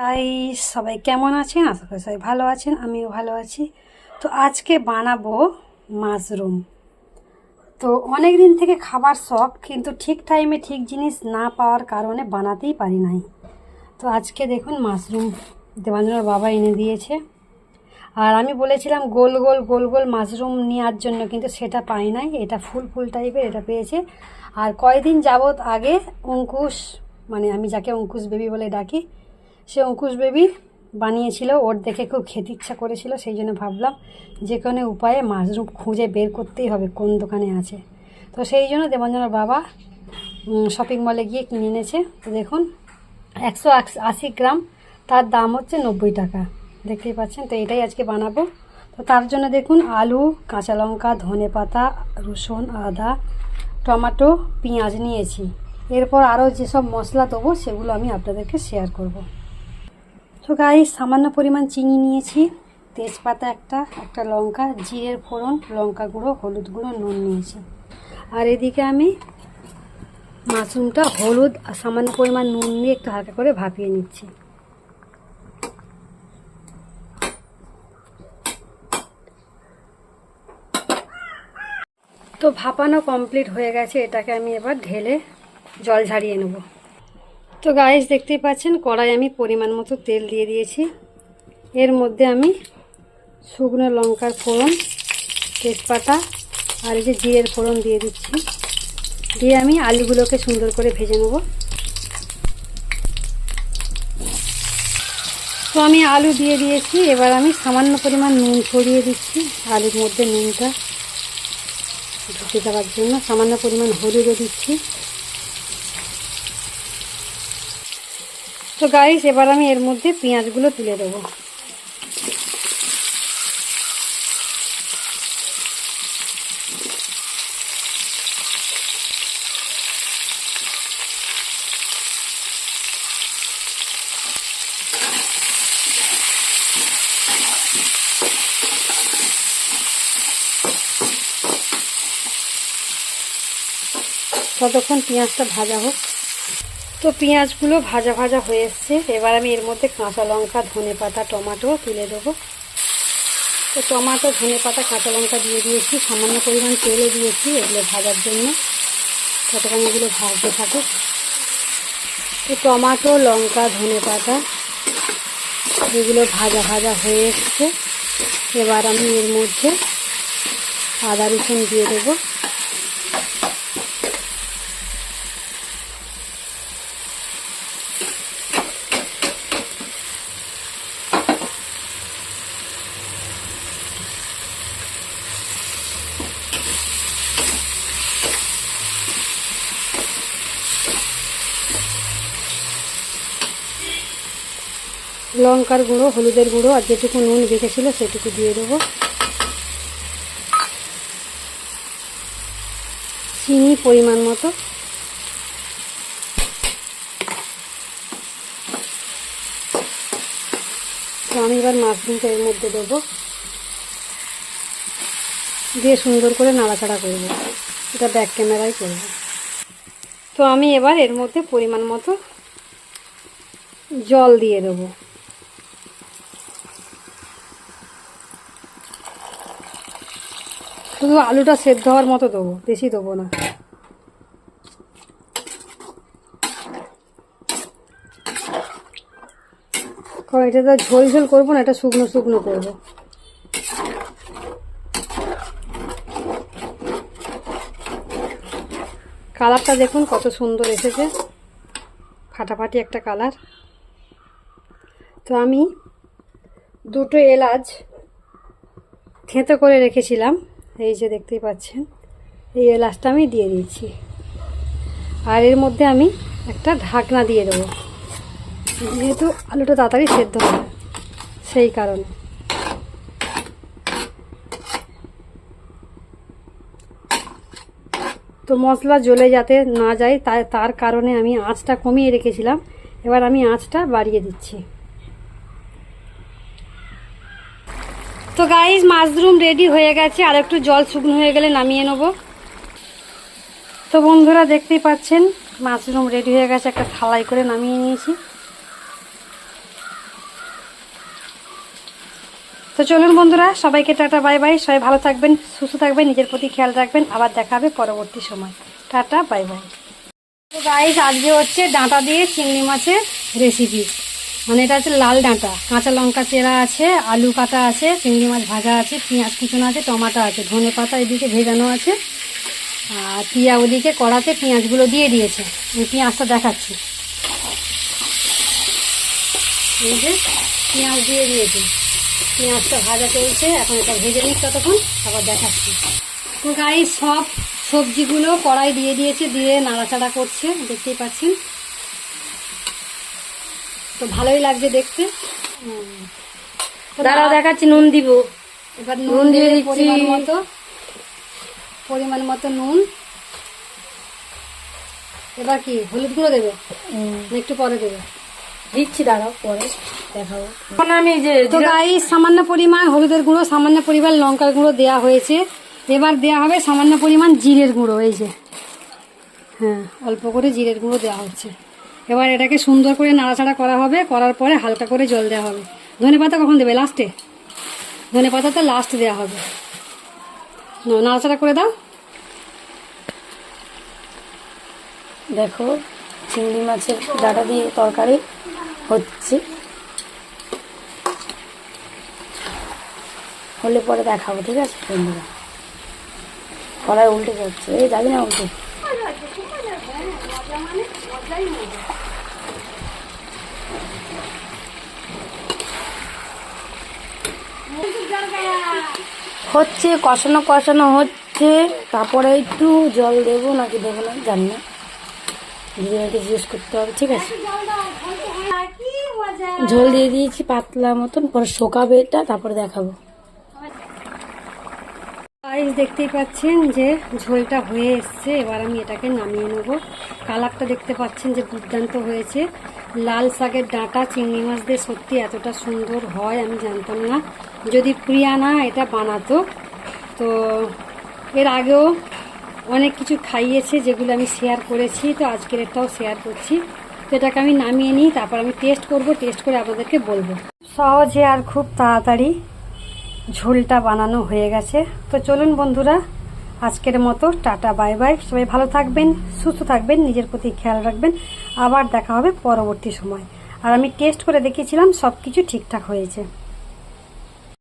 Guys সবাই কেমন আছেন? আশা করি সবাই ভালো আছেন, আমিও ভালো আছি। তো আজকে বানাবো মাশরুম। তো অনেক দিন থেকে খাবার শখ, কিন্তু ঠিক টাইমে ঠিক জিনিস না পাওয়ার কারণে বানাতেই পারি নাই। তো আজকে দেখুন মাশরুম দেবাঞ্জনের বাবা এনে দিয়েছে। আর আমি বলেছিলাম গোল গোল গোল গোল মাশরুম নেওয়ার জন্য, কিন্তু সেটা পাই নাই। এটা ফুল ফুল টাইপের এটা পেয়েছে। আর কয়েকদিন যাবত আগে অঙ্কুশ, মানে আমি যাকে অঙ্কুশ বেবি বলে ডাকি, সে অঙ্কুশ বেবি বানিয়েছিল। ওর দেখে খুব খেতে ইচ্ছা করেছিল, সেই জন্য ভাবলাম যে কোনো উপায়ে মাশরুম খুঁজে বের করতেই হবে কোন দোকানে আছে। তো সেই জন্য দেবাঞ্জনের বাবা শপিং মলে গিয়ে কিনে এনেছে। তো দেখুন 180 গ্রাম, তার দাম হচ্ছে 90 টাকা, দেখতেই পাচ্ছেন। তো এটাই আজকে বানাবো। তো তার জন্য দেখুন আলু, কাঁচা লঙ্কা, ধনেপাতা, রসুন, আদা, টমেটো, পেঁয়াজ নিয়েছি। এরপর আরও যেসব মশলা দেবো সেগুলো আমি আপনাদেরকে শেয়ার করব। তো গাইস সামান্য পরিমাণ চিনি নিয়েছি, তেজপাতা একটা লঙ্কা, জিরের ফোড়ন, লঙ্কা গুঁড়ো, হলুদ গুঁড়ো, নুন নিয়েছি। আর এদিকে আমি মাশরুমটা হলুদ আর সামান্য পরিমাণ নুন দিয়ে একটু হালকা করে ভাপিয়ে নিচ্ছি। তো ভাপানো কমপ্লিট হয়ে গেছে, এটাকে আমি এবার ঢেলে জল ঝারিয়ে নেব। তো গাইস দেখতেই পাচ্ছেন কড়াই আমি পরিমাণ মতো তেল দিয়ে দিয়েছি। এর মধ্যে আমি শুকনো লঙ্কার ফোড়ন, তেজপাতা আর এই যে জিরের ফোড়ন দিয়ে দিচ্ছি। দিয়ে আমি আলুগুলোকে সুন্দর করে ভেজে নেব। তো আমি আলু দিয়ে দিয়েছি, এবার আমি সামান্য পরিমাণ নুন ছড়িয়ে দিচ্ছি আলুর মধ্যে, নুনটা ঢুকে যাওয়ার জন্য। সামান্য পরিমাণ হলুদও দিচ্ছি। তো গাইস এবার আমি এর মধ্যে পেঁয়াজগুলো তুলে দেবো। ততক্ষণ পেঁয়াজটা ভাজা হোক। তো পেঁয়াজগুলো ভাজা ভাজা হয়ে এসছে, এবার আমি এর মধ্যে কাঁচা লঙ্কা, ধনেপাতা, টমেটো তুলে দেবো। তো টমেটো, ধনেপাতা, কাঁচা লঙ্কা দিয়ে দিয়েছি, সামান্য পরিমাণ তেলও দিয়েছি এগুলো ভাজার জন্য, ততক্ষণ এগুলো ভাজতে থাকুক। তো টমেটো, লঙ্কা, ধনেপাতা এগুলো ভাজা ভাজা হয়ে এসছে। এবার আমি এর মধ্যে আদা রসুন দিয়ে দেবো। লঙ্কার গুঁড়ো, হলুদের গুঁড়ো আর যেটুকু নুন বেঁচেছিল সেটুকু দিয়ে দেবো। চিনি পরিমাণ মতো। তো আমি এবার মাশরুমটা এর মধ্যে দেবো, দিয়ে সুন্দর করে নাড়াচাড়া করবো। এটা ব্যাক ক্যামেরায় করব। তো আমি এবার এর মধ্যে পরিমাণ মতো জল দিয়ে দেবো। শুধু আলুটা সেদ্ধ হওয়ার মতো দেবো, বেশি দেবো না। কারণ এটা তো ঝোল ঝোল করবো না, এটা শুকনো শুকনো করবো। কালারটা দেখুন কত সুন্দর এসেছে, ফাটাফাটি একটা কালার। তো আমি দুটো এলাচ থেঁতো করে রেখেছিলাম, এই যে দেখতেই পাচ্ছেন, এই এলাচটা আমি দিয়ে দিচ্ছি। আর এর মধ্যে আমি একটা ঢাকনা দিয়ে দেবো, যেহেতু আলুটা তাড়াতাড়ি সেদ্ধ হবে সেই কারণে। তো মশলা জ্বলে যাতে না যায় তার কারণে আমি আঁচটা কমিয়ে রেখেছিলাম, এবার আমি আঁচটা বাড়িয়ে দিচ্ছি। তো গাইস মাশরুম রেডি হয়ে গেছে, আর একটু জল শুকনো হয়ে গেলে নামিয়ে নেব। তো বন্ধুরা দেখতেই পাচ্ছেন মাশরুম রেডি হয়ে গেছে, একটা থালায় করে নামিয়ে নিয়েছি। তো চলুন বন্ধুরা, সবাইকে টাটা বাই বাই। সবাই ভালো থাকবেন, সুস্থ থাকবেন, নিজের প্রতি খেয়াল রাখবেন। আবার দেখা হবে পরবর্তী সময়। Tata bye bye. তো গাইস, আজকে হচ্ছে ডাঁটা দিয়ে চিংড়ি মাছের রেসিপি। মানে এটা হচ্ছে লাল ডাঁটা, কাঁচা লঙ্কা চেরা আছে, আলু কাটা আছে, চিংড়ি মাছ ভাজা আছে, পেঁয়াজ কুচনো আছে, টমাটো আছে, ধনে পাতা এদিকে ভেজানো আছে, আর টিয়া ওদিকে কড়াতে পেঁয়াজগুলো দিয়ে দিয়েছে। আমি পেঁয়াজটা দেখাচ্ছি। এই যে পেঁয়াজ দিয়ে দিয়েছে, পেঁয়াজটা ভাজা চলছে, এখন এটা ভেজে নিক, ততক্ষণ আবার দেখাচ্ছি। তো গাইস, সব সবজিগুলো কড়াই দিয়ে দিয়েছে, দিয়ে নাড়াচাড়া করছে, দেখতেই পাচ্ছেন। তো ভালোই লাগছে দেখতে। দাঁড়াও দেখাচ্ছি, নুন দিব। এবার নুন দিয়ে দিচ্ছি পরিমাণ মতো নুন। এবার কি হলুদ গুঁড়ো দেবে না একটু পরে দেবে? দিচ্ছি, দাঁড়াও পরে দেখাবো। এখন আমি যে তো গাইস, সামান্য পরিমাণ হলুদের গুঁড়ো, সামান্য পরিমাণ লঙ্কার গুঁড়ো দেওয়া হয়েছে। এবার দেওয়া হবে সামান্য পরিমাণ জিরের গুঁড়ো। এই যে, হ্যাঁ, অল্প করে জিরের গুঁড়ো দেওয়া হচ্ছে। এবার এটাকে সুন্দর করে নাড়াচাড়া করা হবে, করার পরে হালকা করে জল দেওয়া হবে। ধনে পাতা কখন দেবে? লাস্টে। ধনে পাতাটা লাস্ট দেওয়া হবে। নাড়াচাড়া করে দাও। দেখো, চিংড়ি মাছের ডাঁটা দিয়ে তরকারি হচ্ছে, হলে পরে দেখাবো, ঠিক আছে বন্ধুরা। কড়াই উল্টে যাচ্ছে, এই যাবি না উল্টে। হচ্ছে কষানো কষানো হচ্ছে, তারপরে একটু জল দেবো নাকি দেবো না জানি না, দিদিভাইকে জিজ্ঞেস করতে হবে, ঠিক আছে। ঝোল দিয়ে দিয়েছি পাতলা মতন, পরে শোকাবে এটা, তারপরে দেখাবো। গাইস, দেখতেই পাচ্ছেন যে ঝোলটা হয়ে এসছে। এবার আমি এটাকে নামিয়ে নেব। কালারটা দেখতে পাচ্ছেন যে দুর্দান্ত হয়েছে। লাল শাকের ডাঁটা চিংড়ি মাছ দিয়ে সত্যি এতটা সুন্দর হয় আমি জানতাম না, যদি প্রিয়া না এটা বানাতো। তো এর আগেও অনেক কিছু খাইয়েছে যেগুলো আমি শেয়ার করেছি, তো আজকের এটাও শেয়ার করছি। তো এটাকে আমি নামিয়ে নিই, তারপর আমি টেস্ট করব, টেস্ট করে আপনাদেরকে বলবো। সহজে আর খুব তাড়াতাড়ি ঝোলটা বানানো হয়ে গেছে। তো চলুন বন্ধুরা, আজকের মতো টাটা বাই বাই। সবাই ভালো থাকবেন, সুস্থ থাকবেন, নিজের প্রতি খেয়াল রাখবেন। আবার দেখা হবে পরবর্তী সময়। আর আমি টেস্ট করে দেখিয়েছিলাম, সব কিছু ঠিকঠাক হয়েছে।